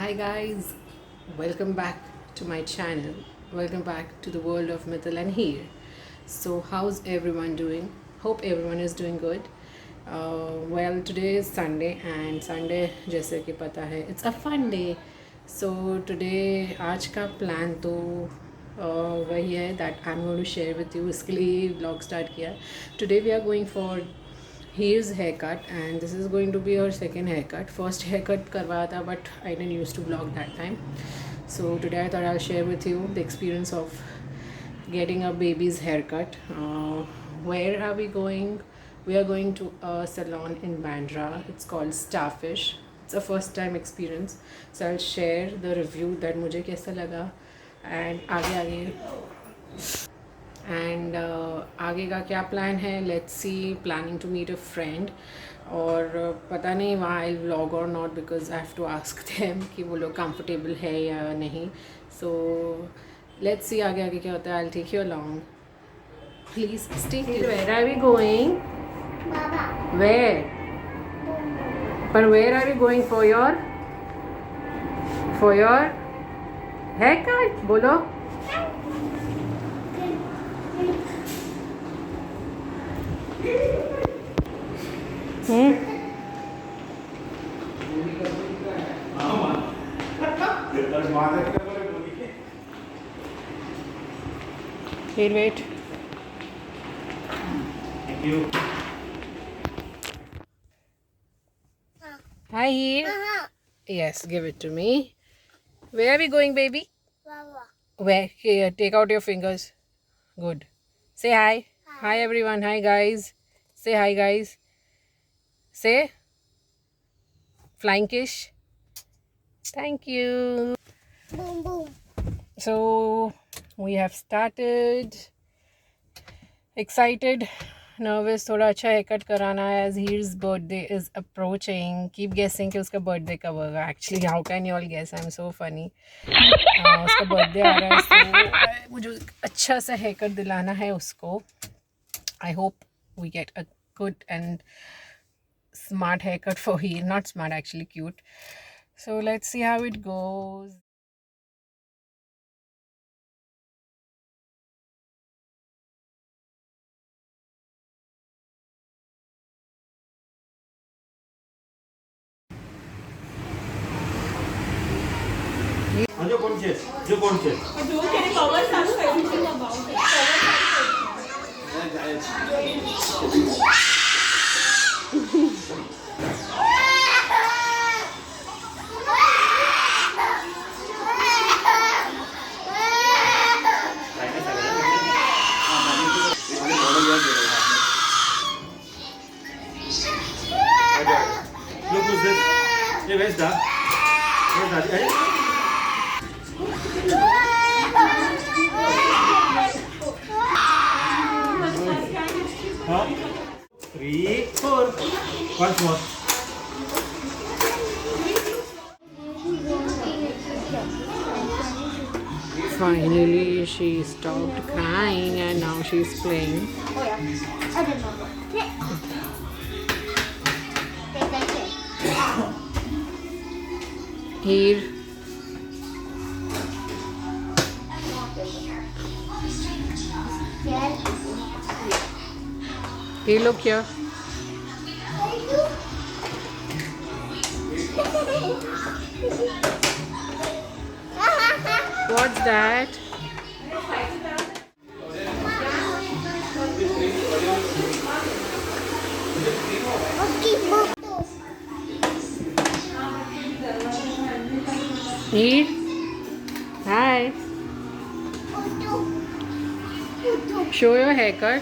Hi guys, welcome back to my channel. Welcome back to the world of Mithil and here. So how's everyone doing? Hope everyone is doing good. Well, today is Sunday and Sunday जैसे कि पता है it's a fun day. So today आज का plan तो वही है that I'm going to share with you. इसके लिए vlog start किया. Today we are going for his haircut and this is going to be her second haircut. First haircut करवाया था but I didn't used to vlog that time. So today I thought I'll share with you the experience of getting a baby's haircut. Where are we going? We are going to a salon in Bandra. It's called Starfish. It's a first time experience. So I'll share the review that मुझे कैसा लगा and आगे and आगे का क्या plan है let's see planning to meet a friend और पता नहीं वहाँ आई व्लॉग और not because I have to ask them कि वो लोग कंफर्टेबल है या नहीं सो लेट्स सी आगे आगे क्या होता है I take you along please stay where are we going where पर where are you going for your haircut बोलो Here, wait. Thank you. Hi, here. Yes, give it to me. Where are we going, baby? Where? Here, take out your fingers. Good. Say hi. Hi, everyone. Hi, guys. Say hi, guys. Say. Flying kiss. Thank you. Boom, boom. So, we have started. Excited. Nervous. थोड़ा अच्छा haircut कराना है as his birthday is approaching. Keep guessing कि उसका birthday कब होगा. Actually, how can you all guess? I'm so funny. उसका birthday आ रहा है so मुझे अच्छा सा haircut दिलाना है उसको. I hope we get a good and smart haircut for he. Not smart, actually cute. So let's see how it goes. जो कौन से जो तेरे कवर चालू है everything about it. Look who's this? Hey, where's that? Where's that? Hey? Huh? 3, 4. Once more. Finally, she stopped crying and now she's playing. Oh yeah. I don't know. Here. Hey, look here. What's that? Here. Hi. Show your haircut.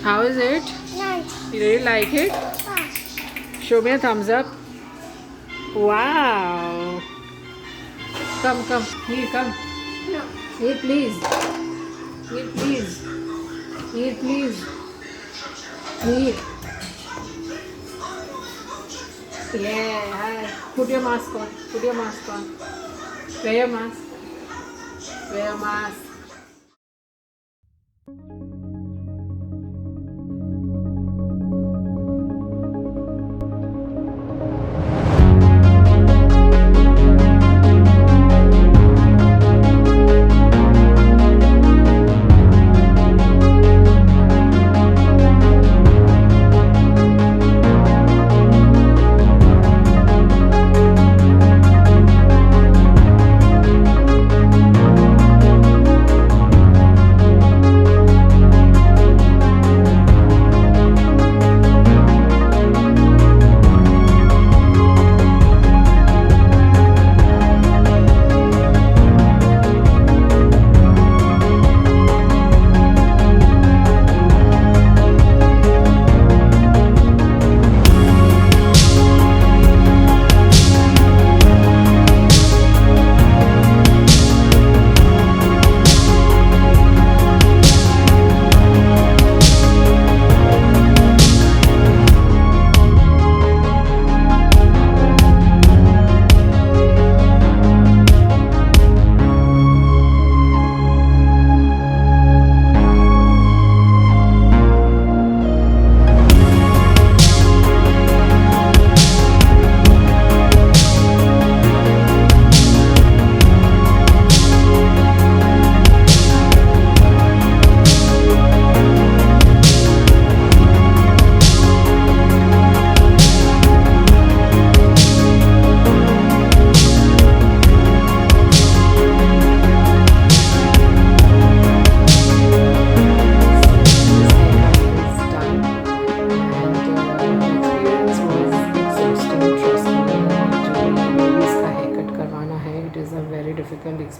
How is it? Nice. You really like it? Show me a thumbs up. Wow. Come. Here, come. No. Here, please. Here, please. Here, please. Here. Yeah, hi. Put your mask on. Put your mask on. Wear your mask. Wear your mask.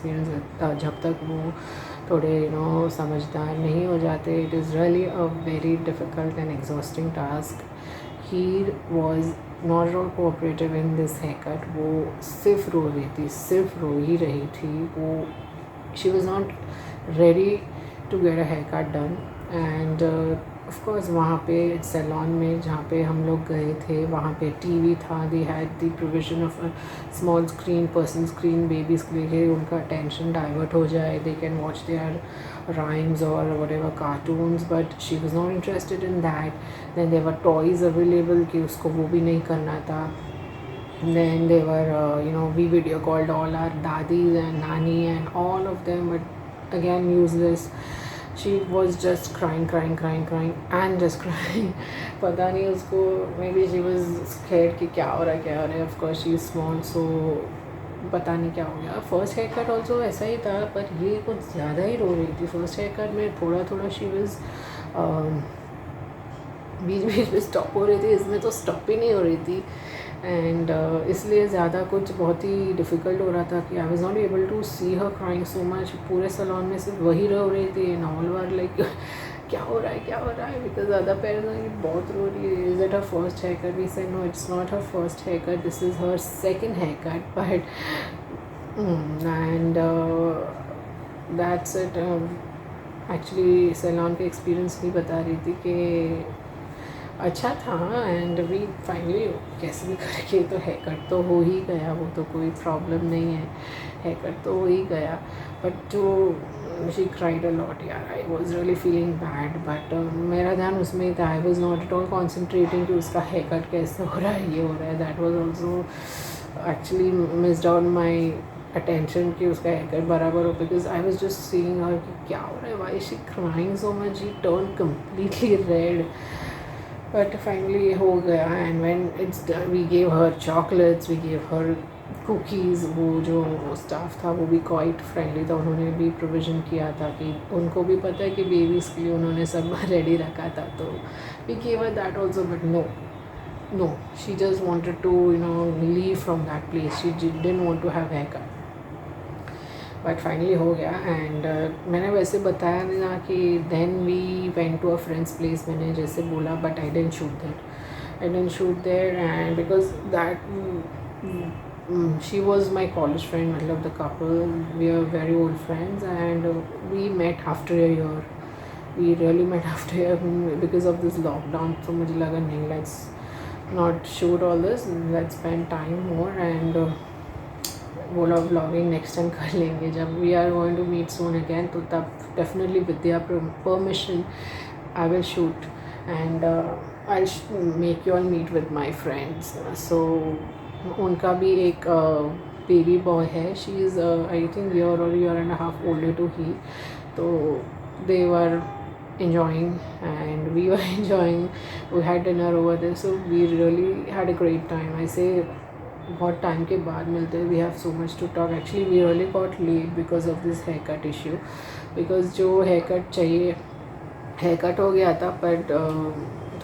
Experience जब तक वो थोड़े समझदार नहीं हो जाते. It is really a very difficult and exhausting task. He was not at all cooperative in this hair cut. वो सिर्फ रो रही थी, सिर्फ रो ही रही थी वो. She was not ready to get a hair cut done. And of course वहाँ पे सैलॉन में जहाँ पे हम लोग गए थे वहाँ पे टीवी था. They had the provision of a small screen, person screen. Babies के लिए उनका अटेंशन डाइवर्ट हो जाए, they can watch their rhymes or whatever cartoons, but she was not interested in that. Then there were toys available कि उसको वो भी नहीं करना था. Then they were we video called all our dadis and nani and all of them, but again useless. She was just crying and just crying. पता नहीं उसको, maybe she was scared कि क्या हो रहा है. Of course she is small, so पता नहीं क्या हो गया. फर्स्ट हेयर कट ऑल्सो ऐसा ही था, पर ये कुछ ज़्यादा ही रो रही थी. फर्स्ट हेयर कट में थोड़ा शी वॉज बीच में स्टॉप हो रही थी. इसमें तो स्टॉप ही नहीं हो रही थी. एंड इसलिए ज़्यादा कुछ बहुत ही डिफ़िकल्ट हो रहा था कि I was not able to see her crying so much. पूरे सैलून में सिर्फ वही रो रही थी एंड ऑल वर लाइक क्या हो रहा है. बिकॉज ज़्यादा पेरेंट्स बहुत रो रही है. Is it her first hair cut? We said no, it's not her first hair cut, this is her second hair cut. But and that's it. Actually salon का एक्सपीरियंस भी बता रही थी कि अच्छा था. एंड वी फाइनली कैसे भी करके तो हेयर कट तो हो ही गया. वो तो कोई प्रॉब्लम नहीं है, हेयर कट तो हो ही गया. बट जो शी क्राइड अ लॉट यार. I was really feeling bad. But मेरा ध्यान उसमें ही था. आई was not at all concentrating कि उसका हेयर कट कैसे हो रहा है, ये हो रहा है. That was also actually missed out my attention कि उसका हेयर कट बराबर हो. Because I was just seeing हर कि क्या हो रहा है, why she crying so much. She turn completely red. But finally हो गया. And when it's done, we gave her chocolates, we gave her cookies. वो जो स्टाफ था वो भी क्वाइट फ्रेंडली था. उन्होंने भी प्रोविज़न किया था कि उनको भी पता है कि बेबीज़ के लिए उन्होंने सब रेडी रखा था. तो we gave her that also. But no, she just wanted to leave from that place. She didn't want to have haircut. But finally हो गया. एंड मैंने वैसे बताया ना कि then we went to a friend's place. मैंने जैसे बोला, but I didn't shoot there. And because that she was my college friend. मतलब the couple, we are very old friends and we met after a year. We really met after year because of this lockdown. तो मुझे लगा नहीं, let's not shoot all this, let's spend time more. And बोला vlogging next time कर लेंगे जब we are going to meet soon again. तो तब definitely with their permission I will shoot and I make you all meet with my friends. So उनका भी एक baby boy है. She is I think year and half older to he. तो they were enjoying and we were enjoying. We had dinner over there, so we really had a great time. I say बहुत time के बाद मिलते हैं. We have so much to talk. Actually we really got late because of this hair cut issue. Because जो hair cut चाहिए hair cut हो गया था, बट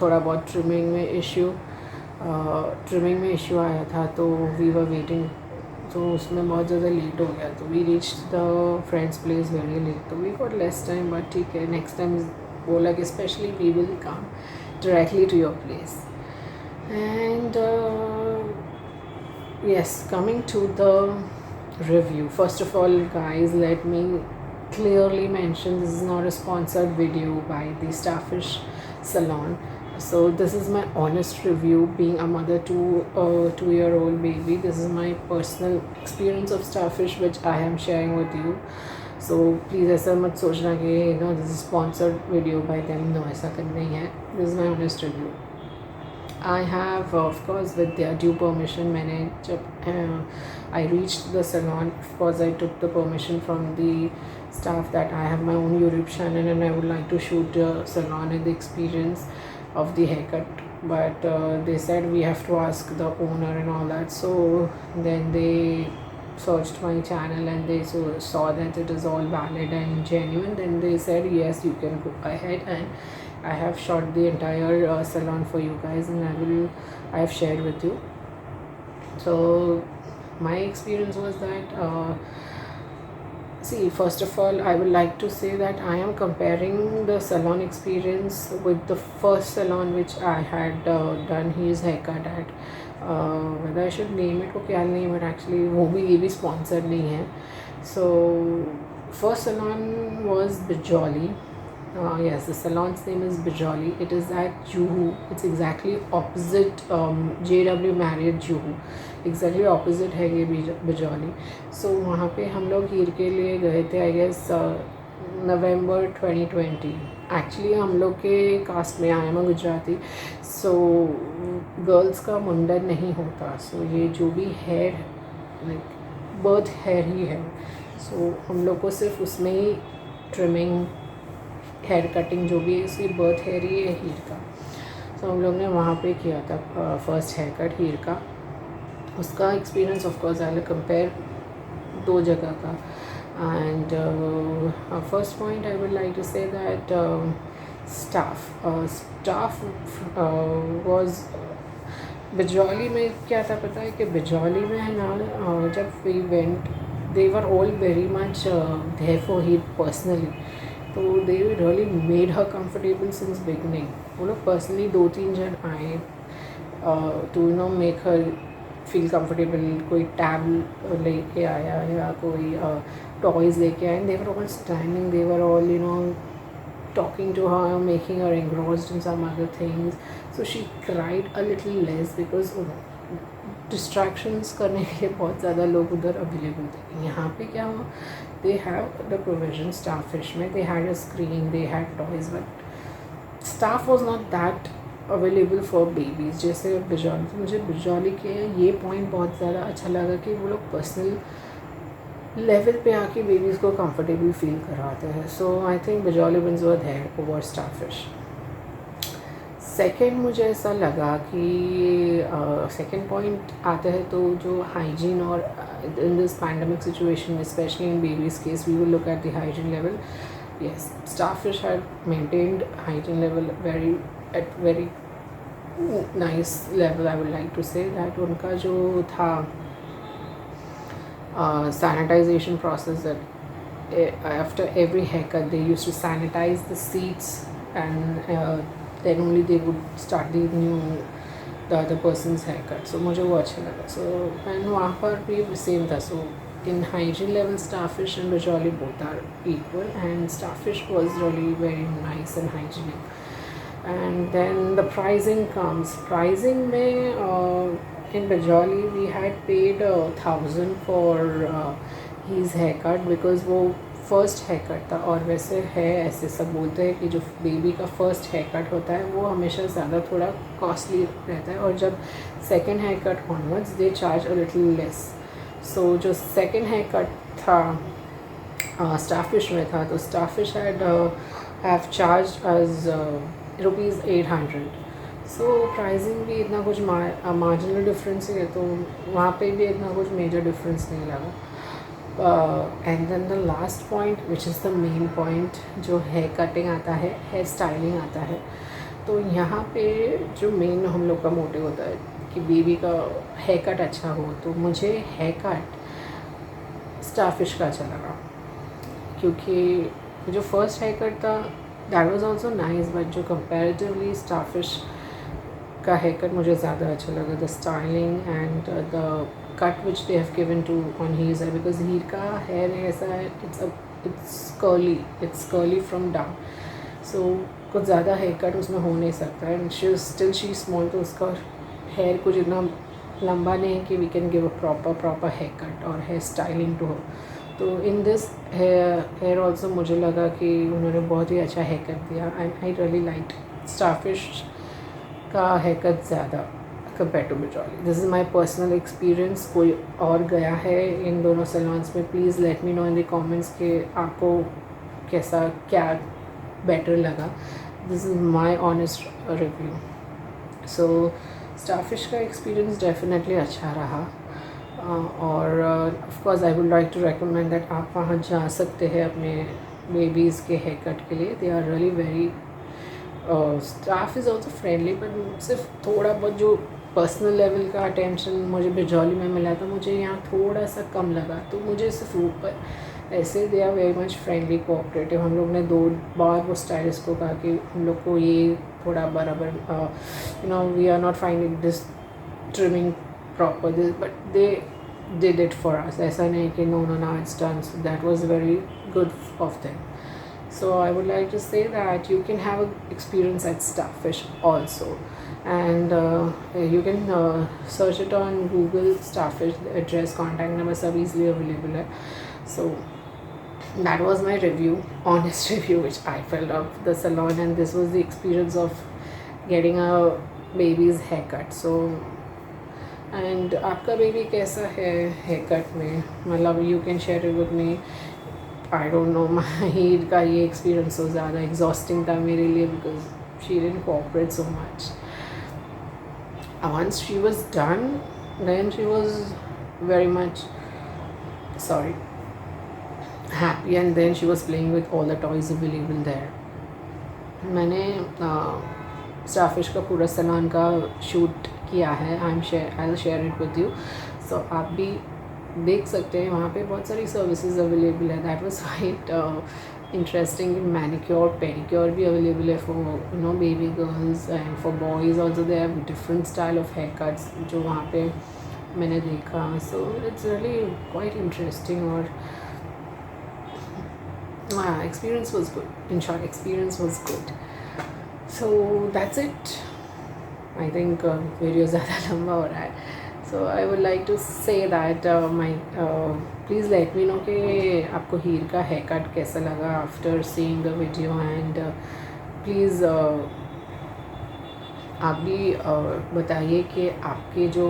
थोड़ा बहुत ट्रिमिंग में इशू आया था. तो वी वर वेटिंग, तो उसमें बहुत ज़्यादा लेट हो गया. तो we reach the friends place very late. तो we got less time. But ठीक है, नेक्स्ट टाइम बोला कि specially we will come directly to your place. And yes, coming to the review. First of all, guys, let me clearly mention this is not a sponsored video by the Starfish Salon. So this is my honest review, being a mother to a 2-year-old baby. This is my personal experience of Starfish which I am sharing with you. So please ऐसा मत सोचना कि this is sponsored video by them. No, ऐसा नहीं है. This is my honest review. I have, of course, with their due permission, मैंने जब I reached the salon, of course I took the permission from the staff that I have my own YouTube channel and I would like to shoot the salon and the experience of the haircut. But they said we have to ask the owner and all that. So then they searched my channel and they saw that it is all valid and genuine. Then they said yes, you can go ahead, and I have shot the entire salon for you guys and I have shared with you. So my experience was that See, first of all, I would like to say that I am comparing the salon experience with the first salon which I had done his haircut at. Whether I should name it, okay, I'll name it actually. वो भी ये भी sponsored नहीं है. So first salon was Bijoli. Yes, the salon's name is Bijoli. It is at Juhu. It's exactly opposite JW Marriott Juhu. Exactly opposite है ये Bijoli. So वहाँ पे हम लोग हीर के लिए गए थे, आई गेस नवंबर 2020. एक्चुअली हम लोग के कास्ट में आया मैं गुजराती, सो गर्ल्स का मुंडन नहीं होता. सो ये जो भी हेयर लाइक बर्थ हेयर ही है. सो हम लोग को सिर्फ उसमें ही ट्रिमिंग, हेयर कटिंग जो भी है इसकी बर्थ हेयर ही है हीर का. सो हम लोग ने वहाँ पे किया था फर्स्ट हेयर कट हीर का. उसका experience of course I will compare दो जगह का. And first point I would like to say that staff was Bijouli में. क्या था पता है कि बिजौली में है ना, जब we went they were all very much there for he personally. तो they really made her comfortable since beginning. वो लोग पर्सनली 2-3 जन आए to you know make her feel comfortable. कोई टैब लेके आया या कोई टॉयज़ लेके आए. They were all standing, they were all you know talking to her, making her engrossed in some other things. So she cried a little less because distractions करने के लिए बहुत ज़्यादा लोग उधर अवेलेबल थे. यहाँ पे क्या हुआ, they have the provision Starfish में, they had a screen, they had toys, but staff was not that available for babies जैसे बिजौली. तो मुझे बिजौली के ये पॉइंट बहुत ज़्यादा अच्छा लगा कि वो लोग पर्सनल लेवल पे आके बेबीज़ को कंफर्टेबल फील करवाते हैं. सो आई थिंक बिजौली wins were there over Starfish. Second मुझे ऐसा लगा कि सेकेंड पॉइंट आता है तो जो हाइजीन और in this pandemic situation specially in babies case we will look at the hygiene level. Yes, Starfish had maintained hygiene level very nice level. I would like to say that उनका जो था sanitization process, that after every haircut they used to sanitize the seats and then only they would start the other person's haircut. So मुझे वो अच्छा लगा. So and वहाँ पर भी सेम था. So in hygiene level Starfish and Bijoli both are equal, and Starfish was really very nice and hygienic. And then the pricing comes. Pricing में in Bijoli we had paid 1,000 for his haircut because वो first haircut था. और वैसे है ऐसे सब बोलते हैं कि जो बेबी का फर्स्ट haircut होता है वो हमेशा ज़्यादा थोड़ा कॉस्टली रहता है, और जब second haircut onwards they charge a little less. So जो सेकेंड haircut था Starfish में था, तो Starfish had have charged us ₹800. So pricing भी इतना कुछ मार्जिनल डिफरेंस ही है, तो वहाँ पे भी इतना कुछ मेजर डिफरेंस नहीं लगा. And then the last point which is the main point, जो हेयर कटिंग आता है, हेयर स्टाइलिंग आता है. तो यहाँ पे जो मेन हम लोग का मोटिव होता है कि बेबी का हेयर कट अच्छा हो, तो मुझे हेयर कट स्टारफिश का अच्छा लगा. क्योंकि जो फर्स्ट हेयर कट था that was also nice, but जो कंपैरेटिवली स्टारफिश का हेयर कट मुझे ज़्यादा अच्छा लगा. The styling and the cut which they have given to on his है, बिकॉज हीर का हेयर ऐसा है, it's curly from down. So कुछ ज़्यादा हेयर कट उसमें हो नहीं सकता है. एंड शी स्मॉल, तो उसका हेयर कुछ इतना लंबा नहीं है कि we can give a proper hair cut और हेयर स्टाइलिंग टू हर. तो इन दिस हेयर ऑल्सो मुझे लगा कि उन्होंने बहुत ही अच्छा हेयर कट दिया. And I really like Starfish का हेयर कट ज़्यादा compare to Bijouli. This is my personal experience. कोई और गया है इन दोनों सैलून्स में, please let me know in the comments कि आपको कैसा क्या बेटर लगा. This is my honest review. So Starfish का एक्सपीरियंस डेफिनेटली अच्छा रहा. और of course I would like to recommend that आप वहाँ जा सकते हैं अपने बेबीज़ के हेयर कट के लिए. They are really very staff is also friendly, but सिर्फ थोड़ा बहुत जो पर्सनल लेवल का अटेंशन मुझे बिजौली में मिला था, मुझे यहाँ थोड़ा सा कम लगा. तो मुझे सिर्फ ऊपर ऐसे they are very much friendly cooperative. हम लोग ने 2 बार वो स्टाइलिस्ट को कहा कि हम लोग को ये थोड़ा बराबर we are not finding this trimming proper this, but they did it for us. ऐसा नहीं कि no it's done. So that was very good of them. So I would like to say that you can have an experience at Starfish also, and you can search it on Google. Starfish, the address, contact number, सब easily available है. So that was my review, honest review, which I felt of the salon, and this was the experience of getting a baby's haircut. So and आपका baby कैसा है haircut में, मतलब you can share it with me. I don't know, माहिर का ये experience so ज़्यादा exhausting था मेरे लिए because she didn't cooperate so much. Once she was done, then she was very much happy, and then she was playing with all the toys available there. मैंने Starfish का पूरा salon का shoot किया है. I will share it with you. So आप भी देख सकते हैं, वहाँ पे बहुत सारी सर्विसेज अवेलेबल है. That was quite interesting. Manicure pedicure भी अवेलेबल है for baby girls, and for boys also they have different style of hair cuts जो वहाँ पे मैंने देखा. So it's really quite interesting. और experience was good. In short, experience was good. So that's it. I think video ज़्यादा लंबा हो रहा है. So I would like to say that please let me know कि आपको हीर का हेयर कट कैसा लगा after seeing the video, and please आप भी बताइए कि आपके जो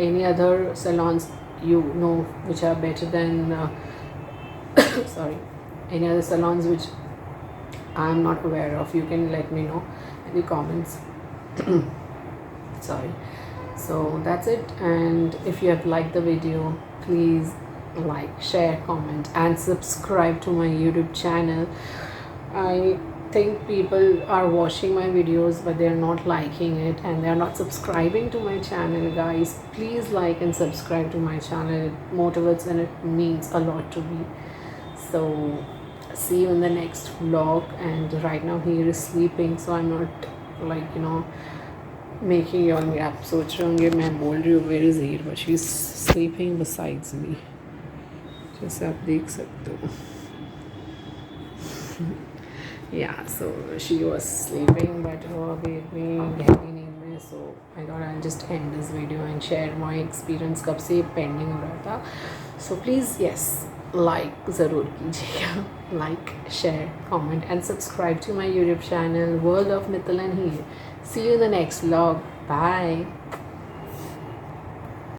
any other salons you know which are better than any other salons which I am not aware of. You can let me know in the comments. Sorry. So that's it, and if you have liked the video, please like, share, comment, and subscribe to my YouTube channel. I think people are watching my videos but they are not liking it, and they are not subscribing to my channel. Guys, please like and subscribe to my channel. It motivates and it means a lot to me. So see you in the next vlog. And right now he is sleeping, so I'm not making you all. आप सोच रहे होंगे मैं बोल रही हूँ where is Heer, but she's sleeping besides me, जैसे आप देख सकते हो. Yeah, so she was sleeping, but वो अभी इतनी गहरी नींद में. So I thought I'll just end this video and share my experience. कब से पेंडिंग हो रहा था. So please, yes, like ज़रूर कीजिएगा. Like, share, comment, and subscribe to my YouTube channel, World of Mithil and Heer. See you in the next vlog. Bye.